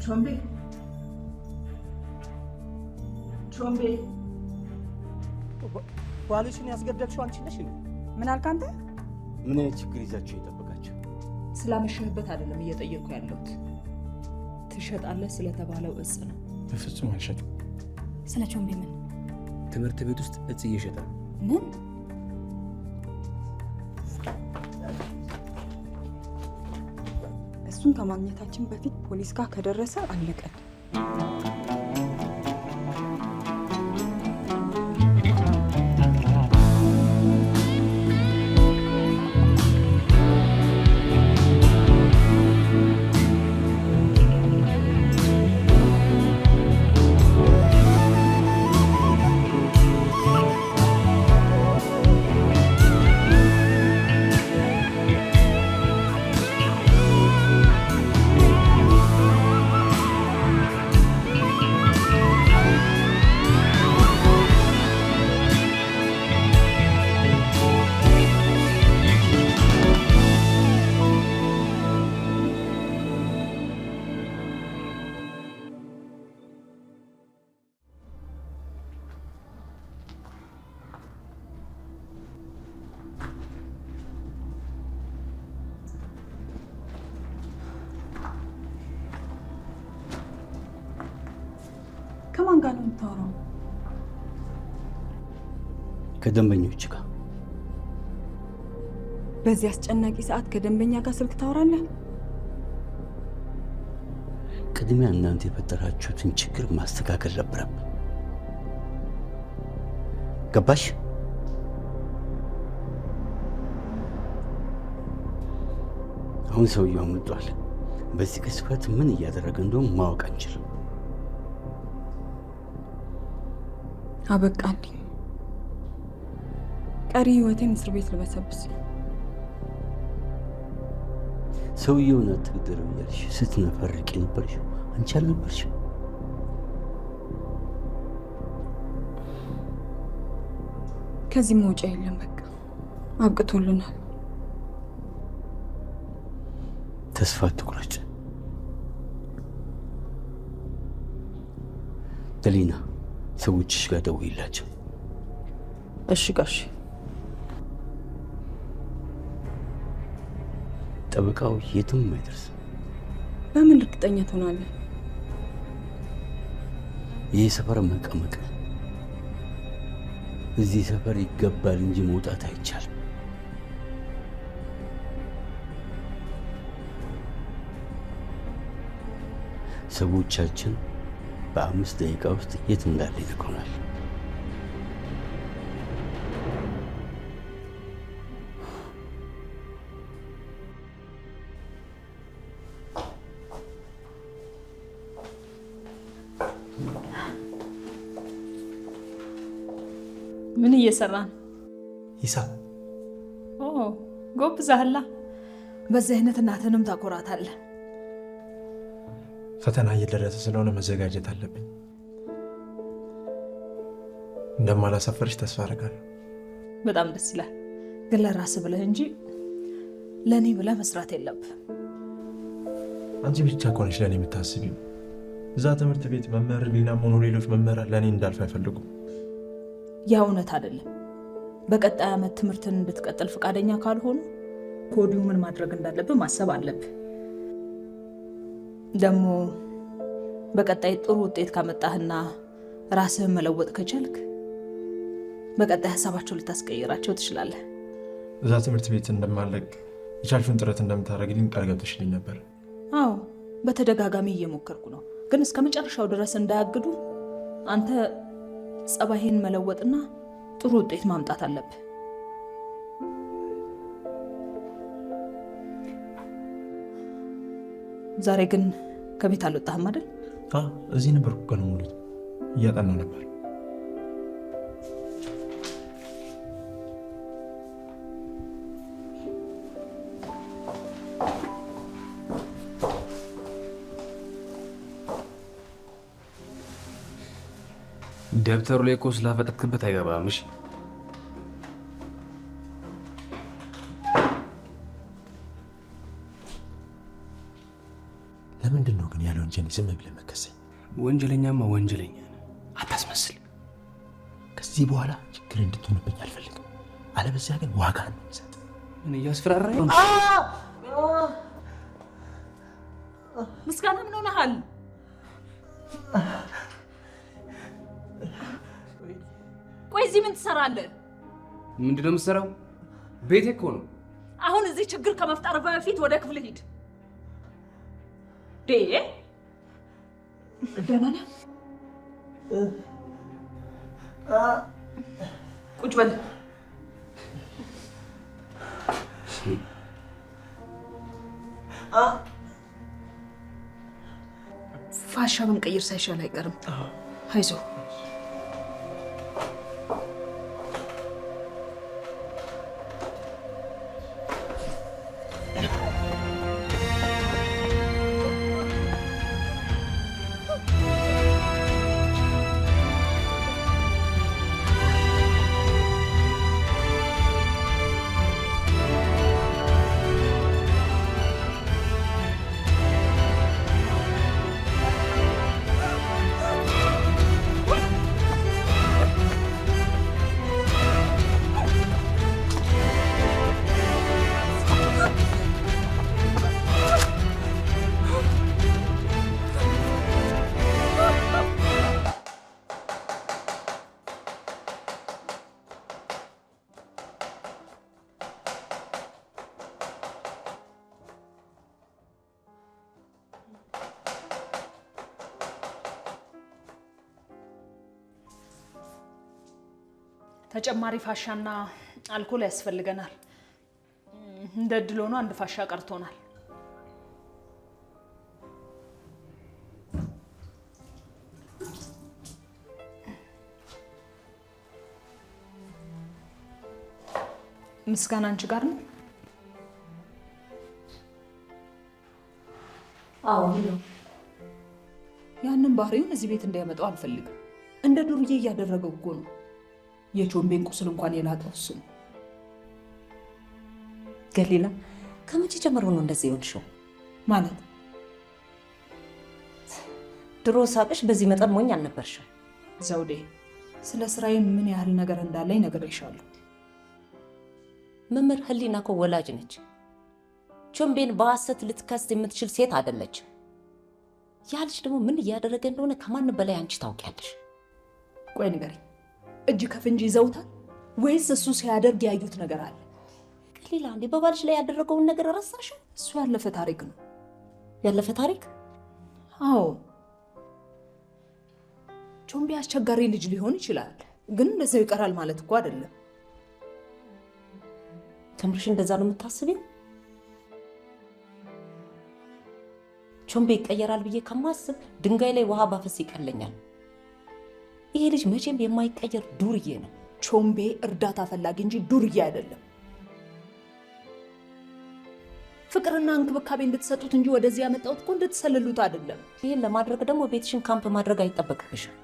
ቾምቤ ባልሽን ያስገደልሽው አንቺ ነሽ? ምን አልክ አንተ? ምን አይነት ችግር ይዛችሁ የጠበቃችሁ? ስላመሸህበት አይደለም እየጠየቅኩ ያለሁት። ትሸጣለህ ስለተባለው እጽ ነው። በፍጹም አልሸጥም። ስለ ቾምቤ ምን? ትምህርት ቤት ውስጥ እጽ እየሸጣል። ምን? እሱን ከማግኘታችን በፊት ፖሊስ ጋር ከደረሰ አለቀን። ከማን ጋር ነው የምታወራው? ከደንበኞች ጋር። በዚህ አስጨናቂ ሰዓት ከደንበኛ ጋር ስልክ ታወራለህ? ቅድሚያ እናንተ የፈጠራችሁትን ችግር ማስተካከል ነበረብን። ገባሽ? አሁን ሰውየው አምልጧል። በዚህ ቅጽበት ምን እያደረገ እንደሆነ ማወቅ አንችልም። አበቃልኝ። ቀሪ ህይወቴን እስር ቤት ልበሰብስ። ሰውየውን አትግደለው እያልሽ ስትነፈርቂ ነበርሽ። አንቺ አልነበርሽም? ከዚህ መውጫ የለም። በቃ አብቅቶልናል። ተስፋ አትቁረጭ ደሊና። ሰዎችሽ ጋር ደውይላቸው። እሺ ጋሽ። ጠበቃው የትም አይደርስም። በምን እርግጠኛ ትሆናለህ? ይህ ሰፈር መቀመቅ፣ እዚህ ሰፈር ይገባል እንጂ መውጣት አይቻልም። ሰዎቻችን በ5 ደቂቃ ውስጥ የት እንዳለ ይነግሩናል። ምን እየሰራን? ሂሳብ። ጎብዛህላ። በዚህ አይነት እናትንም ታኮራታለህ። ፈተና እየደረሰ ስለሆነ መዘጋጀት አለብኝ። እንደማላሳፈርሽ ተስፋ አደርጋለሁ። በጣም ደስ ይላል። ግን ለራስህ ብለህ እንጂ ለእኔ ብለህ መስራት የለብህም። አንቺ ብቻ እኮ ነሽ ለእኔ የምታስቢው። እዛ ትምህርት ቤት መምህር ሊናም ሆኖ ሌሎች መምህራን ለእኔ እንዳልፍ አይፈልጉም። ያ እውነት አይደለም። በቀጣይ ዓመት ትምህርትን እንድትቀጥል ፈቃደኛ ካልሆኑ ከወዲሁ ምን ማድረግ እንዳለብህ ማሰብ አለብህ። ደግሞ በቀጣይ ጥሩ ውጤት ካመጣህና ራስህን መለወጥ ከቻልክ በቀጣይ ሀሳባቸው ልታስቀይራቸው ትችላለህ። እዛ ትምህርት ቤት እንደማለቅ የቻልሽውን ጥረት እንደምታደርግልኝ ቃል ገብተሽልኝ ነበር። አዎ፣ በተደጋጋሚ እየሞከርኩ ነው። ግን እስከ መጨረሻው ድረስ እንዳያግዱ አንተ ጸባይህን መለወጥና ጥሩ ውጤት ማምጣት አለብህ። ዛሬ ግን ከቤት አልወጣህም አይደል? እዚህ ነበርኩ። ቀኑ ሙሉ እያጠናሁ ነበር። ደብተሩ ላይ እኮ ስላፈጠጥክበት አይገባም። እሺ ለምንድን ነው ግን ያለ ወንጀል ዝም ብለህ መከሰኝ። ወንጀለኛማ ወንጀለኛ አታስመስል። ከዚህ በኋላ ችግር እንድትሆንብኝ አልፈልግም። አለበዚያ ግን ዋጋ ነው የምሰጥ። ምን እያስፈራራኝ ነው? ምስጋና ምን ሆነሃል? ቆይ እዚህ ምን ትሰራለህ? ምንድን ነው የምትሰራው? ቤቴ እኮ ነው። አሁን እዚህ ችግር ከመፍጠር በፊት ወደ ክፍል ሂድ። ደህና ነህ? ቁጭ በል። ፋሻ ብንቀይር ሳይሻል አይቀርም። አይዞህ። ተጨማሪ ፋሻና አልኮል ያስፈልገናል። እንደ እድል ሆኖ አንድ ፋሻ ቀርቶናል። ምስጋና አንቺ ጋር ነው? አዎ ነው። ያንን ባህሪውን እዚህ ቤት እንዳይመጣው አልፈልግም። እንደ ዱርዬ እያደረገው እኮ ነው። የቾምቤን ቁስል እንኳን የላቀው እሱ ነው። ገሊላ ከመቼ ጀምሮ ነው እንደዚህ የሆንሽው? ማለት ድሮ ሳቅሽ በዚህ መጠን ሞኝ አልነበርሽም። ዘውዴ፣ ስለ ስራዬ ምን ያህል ነገር እንዳለኝ ነግሬሻለሁ። መምህር ህሊና እኮ ወላጅ ነች። ቾምቤን በሐሰት ልትከስ የምትችል ሴት አይደለች። ያ ልጅ ደግሞ ምን እያደረገ እንደሆነ ከማንም በላይ አንቺ ታውቂያለሽ። ቆይ ንገሪኝ፣ እጅ ከፍንጅ ይዘውታል ወይስ እሱ ሲያደርግ ያዩት ነገር አለ? ገሊላ፣ እንዴ በባልሽ ላይ ያደረገውን ነገር ረሳሽው? እሱ ያለፈ ታሪክ ነው። ያለፈ ታሪክ? አዎ፣ ቾምቤ አስቸጋሪ ልጅ ሊሆን ይችላል፣ ግን እንደዛው ይቀራል ማለት እኮ አይደለም። ከምርሽ እንደዛ ነው የምታስቢው? ቾምቤ ይቀየራል ብዬ ከማስብ ድንጋይ ላይ ውሃ ባፈስ ይቀለኛል። ይሄ ልጅ መቼም የማይቀየር ዱርዬ ነው። ቾምቤ እርዳታ ፈላጊ እንጂ ዱርዬ አይደለም። ፍቅርና እንክብካቤ እንድትሰጡት እንጂ ወደዚህ ያመጣሁት እኮ እንድትሰልሉት አይደለም። ይህን ለማድረግ ደግሞ ቤትሽን ካምፕ ማድረግ አይጠበቅብሽም።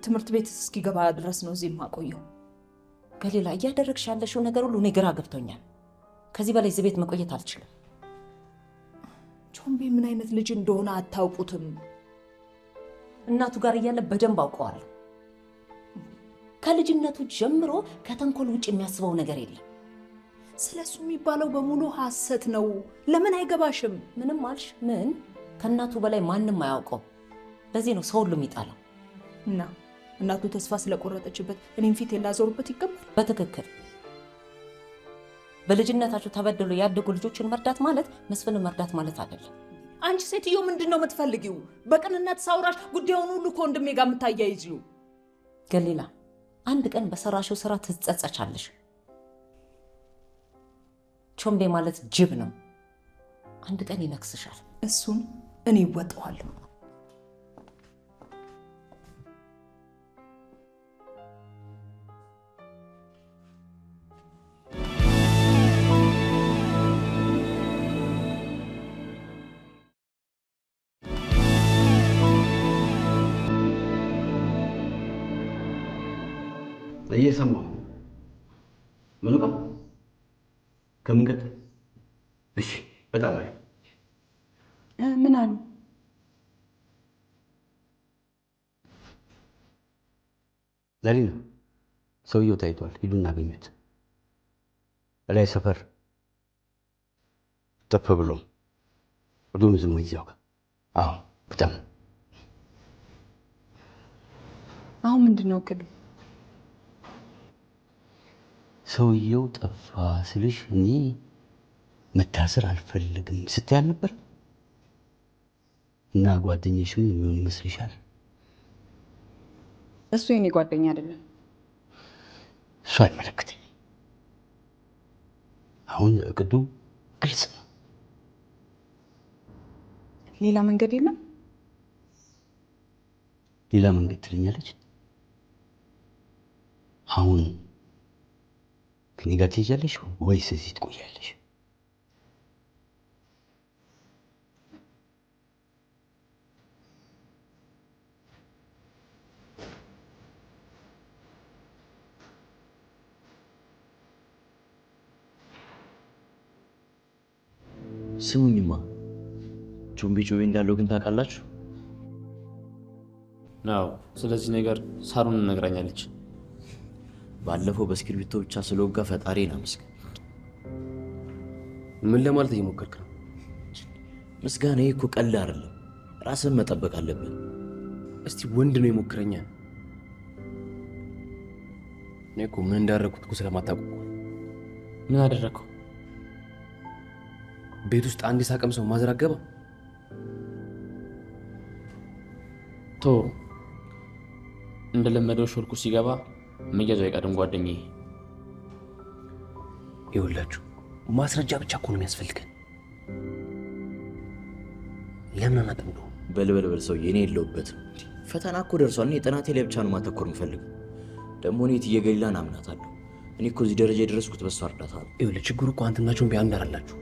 ትምህርት ቤት እስኪገባ ድረስ ነው እዚህ የማቆየው። ገሊላ፣ እያደረግሽ ያለሽው ነገር ሁሉ እኔ ግራ ገብቶኛል። ከዚህ በላይ እዚህ ቤት መቆየት አልችልም። ቾምቤ ምን አይነት ልጅ እንደሆነ አታውቁትም። እናቱ ጋር እያለ በደንብ አውቀዋለሁ። ከልጅነቱ ጀምሮ ከተንኮል ውጭ የሚያስበው ነገር የለም። ስለሱ የሚባለው በሙሉ ሐሰት ነው። ለምን አይገባሽም? ምንም አልሽ ምን? ከእናቱ በላይ ማንም አያውቀው። ለዚህ ነው ሰው ሁሉ የሚጣለው። እና እናቱ ተስፋ ስለቆረጠችበት እኔም ፊት ላዞሩበት ይገባል? በትክክል። በልጅነታቸው ተበደሉ ያደጉ ልጆችን መርዳት ማለት መስፍንን መርዳት ማለት አይደለም። አንቺ ሴትዮ ምንድን ነው የምትፈልጊው? በቅንነት ሳውራሽ ጉዳዩን ሁሉ ከወንድሜ ጋር የምታያይዚው? ገሊላ፣ አንድ ቀን በሰራሽው ስራ ትጸጸቻለሽ። ቾምቤ ማለት ጅብ ነው። አንድ ቀን ይነክስሻል። እሱን እኔ እወጣዋለሁ። እየሰማሁ ምን ነው? ከምን ገጠ? እሺ፣ በጣም አሪፍ። ምን አሉ? ለሊ ነው ሰውየው ታይቷል። ሂዱና አገኙት። ላይ ሰፈር ጠፍ ብሎ ሁሉም ዝም ይዛው። አዎ በጣም አሁን ምንድነው እቅዱ? ሰውየው ጠፋ ስልሽ እኔ መታሰር አልፈልግም ስትይ ነበር እና ጓደኛሽ ምን ይመስልሻል? እሱ የኔ ጓደኛ አይደለም። እሱ አይመለከተኝም። አሁን እቅዱ ግልጽ ነው። ሌላ መንገድ የለም? ሌላ መንገድ ትለኛለች? አሁን ከኔ ጋር ትሄጃለሽ ወይስ እዚህ ትቆያለሽ? ስሙኝማ ቹምቢ ጩቤ እንዳለው ግን ታውቃላችሁ? አዎ፣ ስለዚህ ነገር ሳሩን ነግራኛለች። ባለፈው በእስክሪብቶ ብቻ ስለወጋ ፈጣሪን አመስግን። ምን ለማለት እየሞከርክ ነው? ምስጋና እኮ ቀልድ አይደለም። ራስን መጠበቅ አለብን። እስቲ ወንድ ነው የሞክረኛ። እኔ እኮ ምን እንዳደረኩት እኮ ስለማታውቁ። ምን አደረግከው? ቤት ውስጥ አንድ ሳቀም ሰው ማዘር አገባ። ቶ እንደለመደው ሾልኩ ሲገባ መያዙ አይቀርም ጓደኛዬ። ይኸውላችሁ ማስረጃ ብቻ እኮ ነው የሚያስፈልገን። ለምን አናጠምደው? በልበልበል ሰውዬ፣ እኔ የለሁበትም። ፈተና እኮ ደርሷል። እኔ ጥናቴ ላይ ብቻ ነው ማተኮር የምፈልገው። ደግሞ እኔ እትዬ ገሊላን አምናታለሁ። እኔ እኮ እዚህ ደረጃ የደረስኩት በሷ እርዳታ ነው። ይኸውልህ ችግሩ እኮ አንተና ቹምቢ አንድ አይደላችሁ።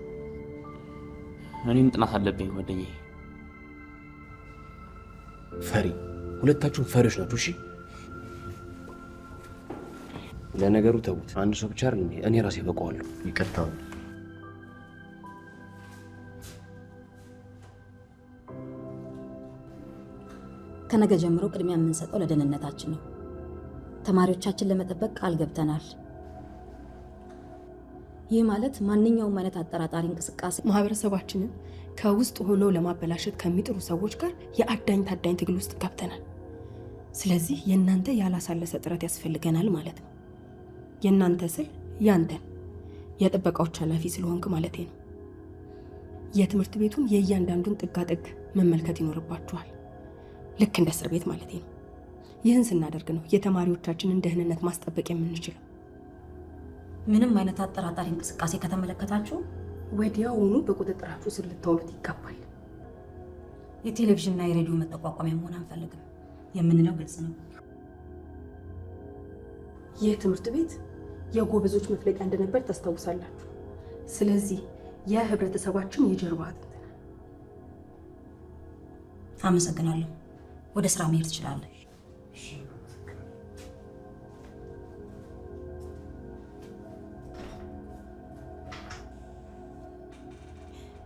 እኔም ጥናት አለብኝ ጓደኛዬ። ፈሪ፣ ሁለታችሁም ፈሪዎች ናችሁ። እሺ ለነገሩ ተውት። አንድ ሰው ብቻ አይደል? እኔ ራሴ በቀዋለሁ። ይቅርታ። ከነገ ጀምሮ ቅድሚያ የምንሰጠው ለደህንነታችን ነው። ተማሪዎቻችን ለመጠበቅ ቃል ገብተናል። ይህ ማለት ማንኛውም አይነት አጠራጣሪ እንቅስቃሴ ማህበረሰባችንን ከውስጥ ሆነው ለማበላሸት ከሚጥሩ ሰዎች ጋር የአዳኝ ታዳኝ ትግል ውስጥ ገብተናል። ስለዚህ የእናንተ ያላሳለሰ ጥረት ያስፈልገናል ማለት ነው። የእናንተ ስል ያንተን የጥበቃዎች ኃላፊ ስለሆንክ ማለት ነው። የትምህርት ቤቱን የእያንዳንዱን ጥጋጥግ መመልከት ይኖርባችኋል። ልክ እንደ እስር ቤት ማለት ነው። ይህን ስናደርግ ነው የተማሪዎቻችንን ደህንነት ማስጠበቅ የምንችለው። ምንም አይነት አጠራጣሪ እንቅስቃሴ ከተመለከታችሁ ወዲያውኑ በቁጥጥራችሁ ስር ልታውሉት ይገባል። የቴሌቪዥንና የሬዲዮ መጠቋቋሚያ መሆን አንፈልግም። የምንለው ግልጽ ነው። ይህ ትምህርት ቤት የጎበዞች መፍለቂያ እንደነበር ታስታውሳላችሁ። ስለዚህ የህብረተሰባችን የጀርባ አጥንት ነው። አመሰግናለሁ። ወደ ስራ መሄድ ትችላለህ።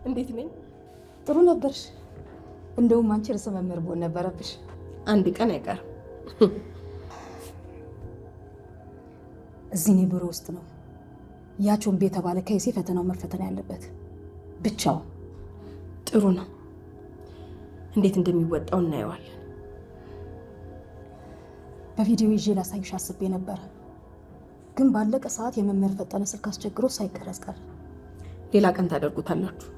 እንዴት ነኝ? ጥሩ ነበርሽ። እንደውም አንቺ ርዕሰ መምህር መሆን ነበረብሽ። አንድ ቀን አይቀርም። እዚህ እኔ ቢሮ ውስጥ ነው ያ ቾምቤ የተባለ ከይሴ ፈተናው መፈተን ያለበት ብቻው። ጥሩ ነው። እንዴት እንደሚወጣው እናየዋለን። በቪዲዮ ይዤ ላሳይሽ አስቤ ነበረ፣ ግን ባለቀ ሰዓት የመምህር ፈጠነ ስልክ አስቸግሮ ሳይቀረጽ ቀረ። ሌላ ቀን ታደርጉታላችሁ።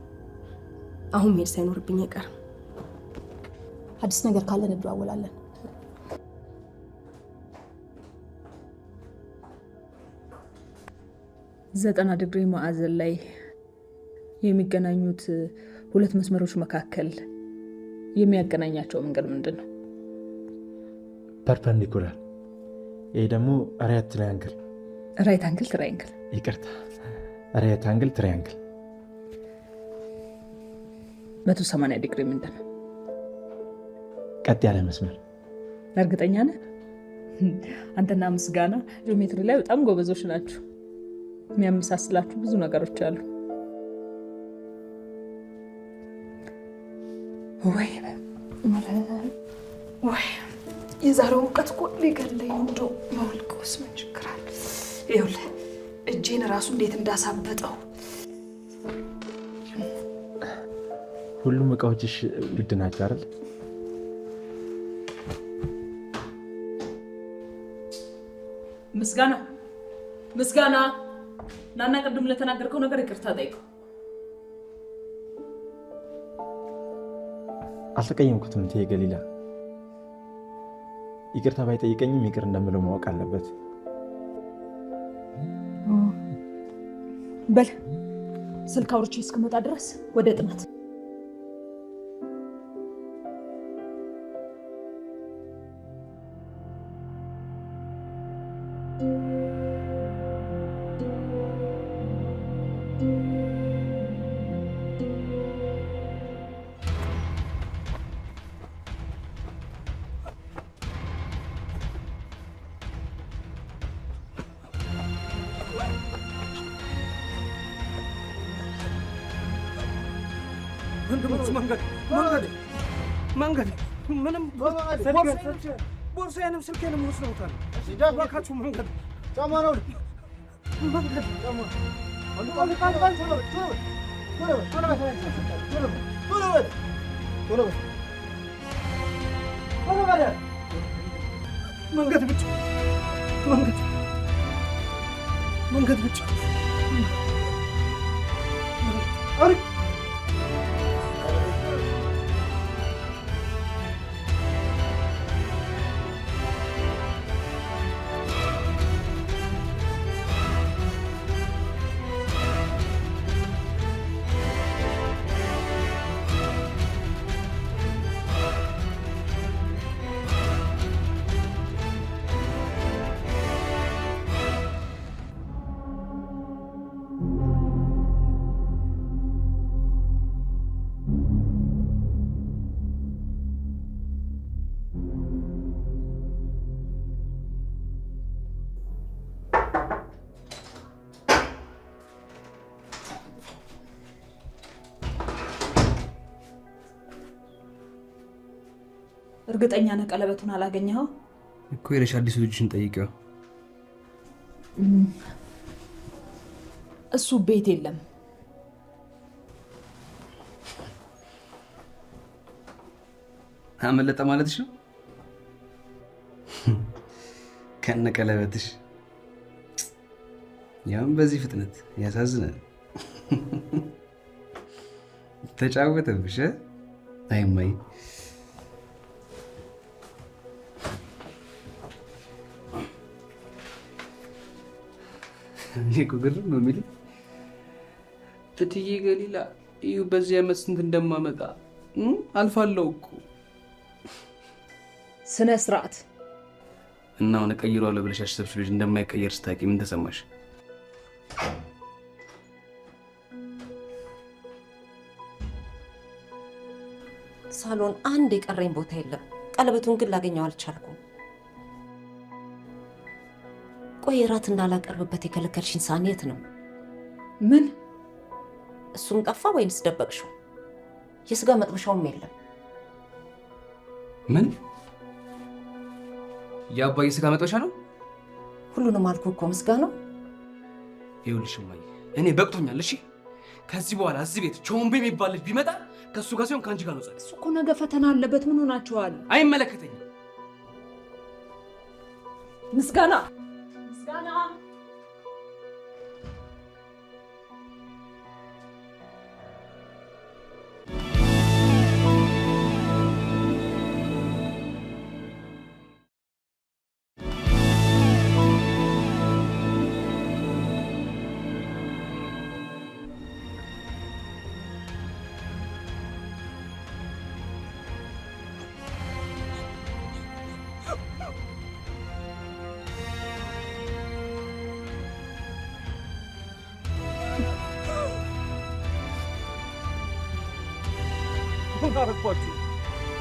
አሁን መሄድ ሳይኖርብኝ አይቀርም። አዲስ ነገር ካለን እንደዋወላለን። ዘጠና ዲግሪ ማዕዘን ላይ የሚገናኙት ሁለት መስመሮች መካከል የሚያገናኛቸው መንገድ ምንድን ነው? ፐርፐንዲኩላር። ይሄ ደግሞ ራይት ትራያንግል። ራይት አንግል ትራያንግል። ይቅርታ፣ ራይት አንግል ትራያንግል። 180 ዲግሪ ምንድን ነው? ቀጥ ያለ መስመር። እርግጠኛ ነህ? አንተና ምስጋና ጂኦሜትሪ ላይ በጣም ጎበዞች ናችሁ። የሚያመሳስላችሁ ብዙ ነገሮች አሉ። ወይ የዛሬው ሙቀት እኮ ሊገለኝ እንደው መውልቀውስ ምን ችግር አለ? ይኸውልህ እጄን ራሱ እንዴት እንዳሳበጠው። ሁሉም እቃዎችሽ ውድ ናቸው አይደል? ምስጋና ናና ቅድም ለተናገርከው ነገር ይቅርታ ጠይቀው። አልተቀየምኩትም እቴ ገሊላ። ይቅርታ ባይጠይቀኝም ይቅር እንደምለው ማወቅ አለበት። በል ስልክ አውርቼ እስክመጣ ድረስ ወደ ጥናት። መንገድ ምንም ቦርሳዬንም ስልኬንም ወስደውታል። እባካችሁ መንገድ ጫማ ነው መንገድ ጫማ መንገድ ብቻ መንገድ ብቻ እርግጠኛ ነህ ቀለበቱን አላገኘኸው? እኮ ሄደሽ አዲሱ ልጅሽን ጠይቂው። እሱ ቤት የለም። አመለጠ ማለትሽ ነው? ከነ ቀለበትሽ ያም በዚህ ፍጥነት ያሳዝናል። ተጫወተብሽ አይማይ። እኔ እኮ ግርም ነው የሚልኝ እትዬ ገሊላ እዩ በዚህ ዓመት ስንት እንደማመጣ አልፋለሁ እኮ። ስነ ስርዓት እና አሁን እቀይረዋለሁ ብለሽ ያሰብሽ ልጅ እንደማይቀየር ስታውቂ ምን ተሰማሽ? ሳሎን አንድ የቀረኝ ቦታ የለም። ቀለበቱን ግን ላገኘው አልቻልኩም። ቆይ እራት እንዳላቀርብበት የከለከልሽኝ ሳህን የት ነው? ምን? እሱም ጠፋ ወይንስ ደበቅሽው? የስጋ መጥበሻውም የለም። ምን? የአባዬ ስጋ መጥበሻ ነው? ሁሉንም አልኩ እኮ ምስጋናው። ይኸውልሽ እማዬ እኔ በቅቶኛል። እሺ ከዚህ በኋላ እዚህ ቤት ቾምቤ የሚባል ልጅ ቢመጣ ከእሱ ጋር ሲሆን ከአንቺ ጋር ነው። እሱ እኮ ነገ ፈተና አለበት። ምን ሆናችኋል? አይመለከተኝም። ምስጋና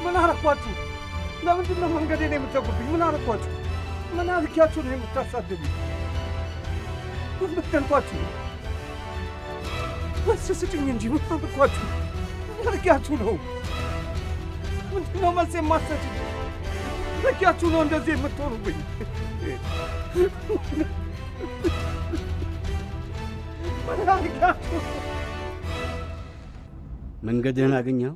ምን አረኳችሁ? ለምንድን ነው መንገዴን የምትዘጉብኝ? ምን አረኳችሁ? ምን አድርጊያችሁ ነው የምታሳድዱኝ? ምን በደልኳችሁ? መልስ ስጭኝ እንጂ ምን አረኳችሁ? ምን አድርጊያችሁ ነው? ምንድን ነው መልስ የማትሰጪኝ? ልኪያችሁ ነው እንደዚህ የምትሆኑብኝ? መንገድህን አገኘኸው?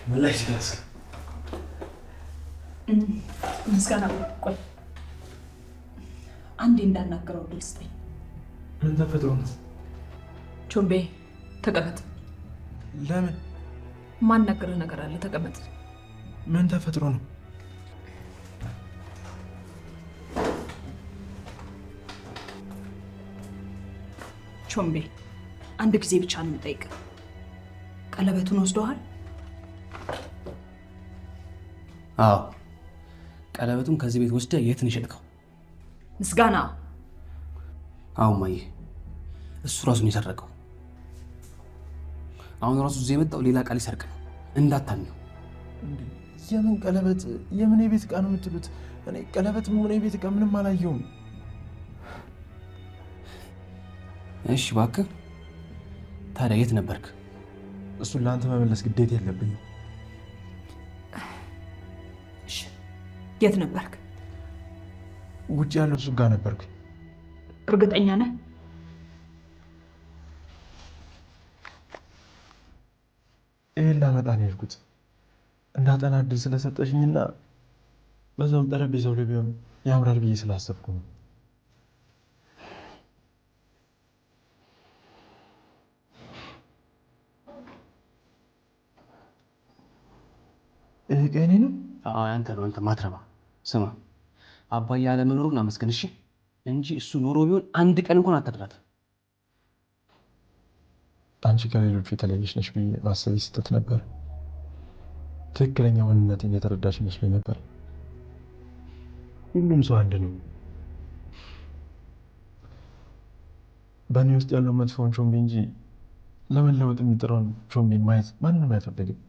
ምን ላይ ሲደርስ ምስጋና ቆይ አንዴ እንዳናገረው እድል ስጠኝ። ምን ተፈጥሮ ነው? ቾምቤ ተቀመጥ። ለምን? ማን ነገረህ ነገር አለ? ተቀመጥ። ምን ተፈጥሮ ነው? ቾምቤ አንድ ጊዜ ብቻ ነው የምጠይቅህ። ቀለበቱን ወስደዋል? አዎ፣ ቀለበቱን ከዚህ ቤት ወስደህ የት ነው የሸጥከው? ምስጋና። አዎ ማየ፣ እሱ ራሱን የሰረቀው። አሁን ራሱ እዚህ የመጣው ሌላ ቃል ሊሰርቅ ነው፣ እንዳታምኘው። የምን ቀለበት? የምን የቤት ዕቃ ነው የምትሉት? እኔ ቀለበት ሆነ የቤት ዕቃ ምንም አላየሁም። እሺ እባክህ፣ ታዲያ የት ነበርክ? እሱን ለአንተ መመለስ ግዴታ የለብኝም። የት ነበርክ? ውጭ ያለው እሱ ጋር ነበርክ። እርግጠኛ ነህ? ይህን ላመጣ ነው የሄድኩት። እንዳጠና እድል ስለሰጠሽኝና በዛውም ጠረጴዛው ላይ ቢሆን ያምራል ብዬ ስላሰብኩ ነው። ይህ ቀኔ ነው? አዎ ያንተ ነው። አንተ ማትረባ። ስማ አባዬ ያለመኖሩን አመስግን እሺ፣ እንጂ እሱ ኖሮ ቢሆን አንድ ቀን እንኳን አትርዳት። አንቺ ከሌሎቹ የተለየሽ ነሽ ብዬ ማሰብ ስህተት ነበር። ትክክለኛ ማንነቴን የተረዳሽ መስሎኝ ነበር። ሁሉም ሰው አንድ ነው። በእኔ ውስጥ ያለው መጥፎውን ቾምቤ እንጂ ለመለወጥ የሚጥረውን ቾምቤን ማየት ማንንም አይፈልግም።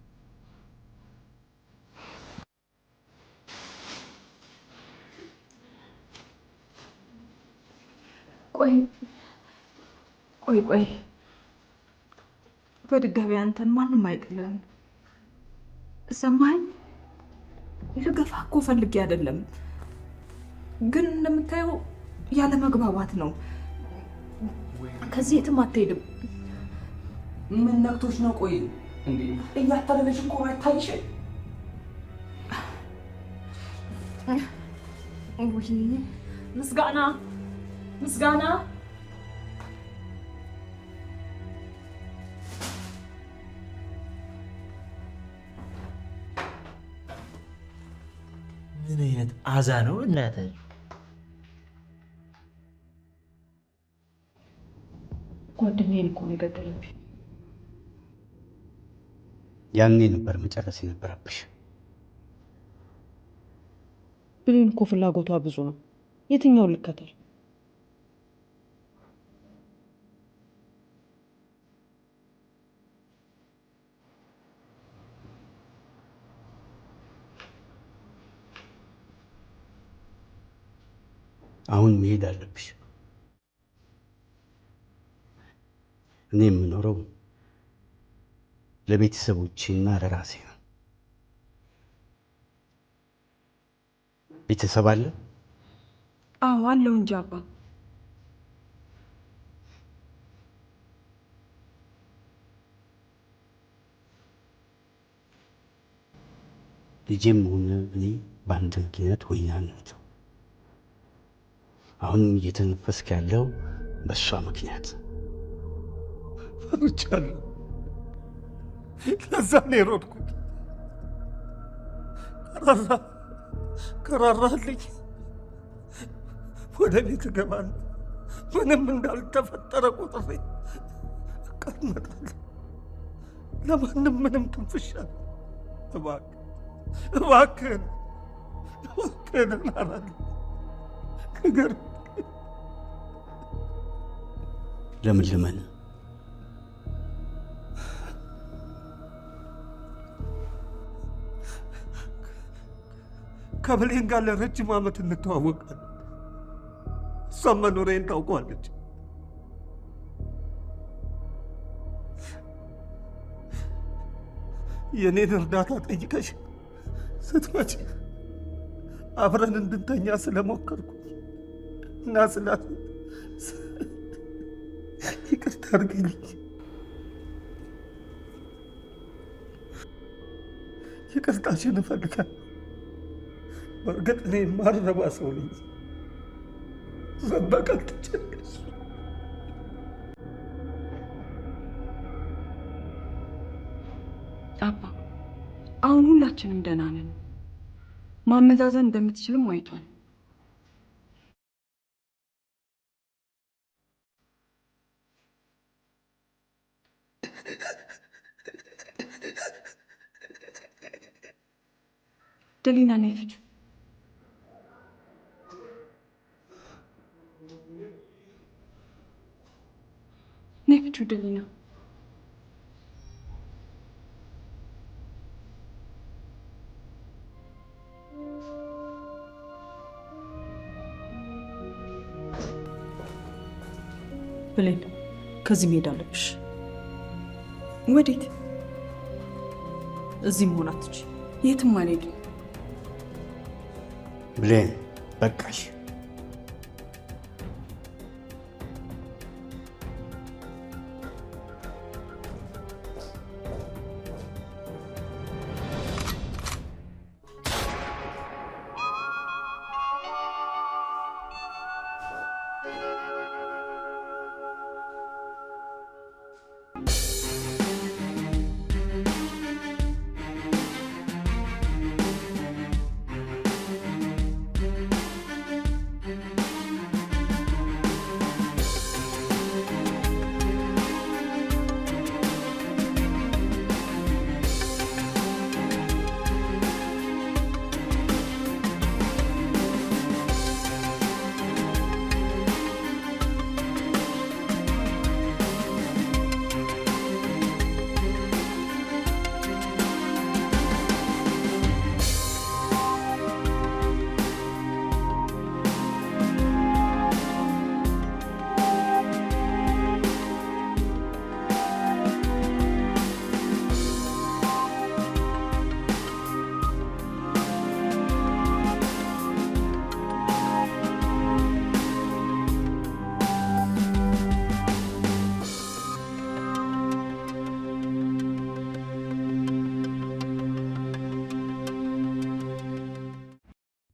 ቆይ በድጋሚ አንተን ማንም አይጥልም። ሰማኝ። ልገፋ እኮ ፈልጌ አይደለም፣ ግን እንደምታየው ያለ መግባባት ነው። ከዚህ የትም አትሄድም። ምን ነክቶሽ ነው? ቆይ እንዴ እያታለለሽ እኮ አይታይሽ? ምስጋና ምን አይነት አዛ ነው እናትህ? ጓደኛዬን እኮ ነው የገደለብኝ። ያኔ ነበር መጨረስ የነበረብሽ። ብሌን እኮ ፍላጎቷ ብዙ ነው። የትኛውን ልከተል? አሁን መሄድ አለብሽ። እኔ የምኖረው ለቤተሰቦቼና ለራሴ ነው። ቤተሰብ አለ? አዎ አለው እንጂ አባ። ልጄም ሆነ እኔ በአንድ ምክንያት ወይናነት አሁንም እየተነፈስክ ያለው በእሷ ምክንያት። ፈርቻለሁ። ለዛ ነው የሮጥኩት። ከራራልኝ ወደ ቤት እገባለሁ። ምንም እንዳልተፈጠረ ቆጥሬ እቀመጣለሁ። ለማንም ምንም ትንፍሻል። እባክህን ራራልኝ። ለምን ልመን? ከብሌን ጋር ለረጅም ዓመት እንተዋወቃለን። እሷም መኖሬን ታውቀዋለች። የኔን እርዳታ ጠይቀሽ ስትመጪ አብረን እንድንተኛ ስለሞከርኩ እና ይቅርታ አድርጊልኝ። ይቅርታሽን እፈልጋለሁ። በእርግጥ እኔ የማልረባ ሰው ነኝ። መበቀል ትችላለሽ። አባ አሁን ሁላችንም ደህና ነን። ማመዛዘን እንደምትችልም አይቷል። ደሊና ነፍች ነፍቹ ደሊና ብሌን ከዚህ መሄድ አለብሽ። ወዴት? እዚህ መሆን አትችይ። የትም አልሄድም። ብሌን በቃሽ።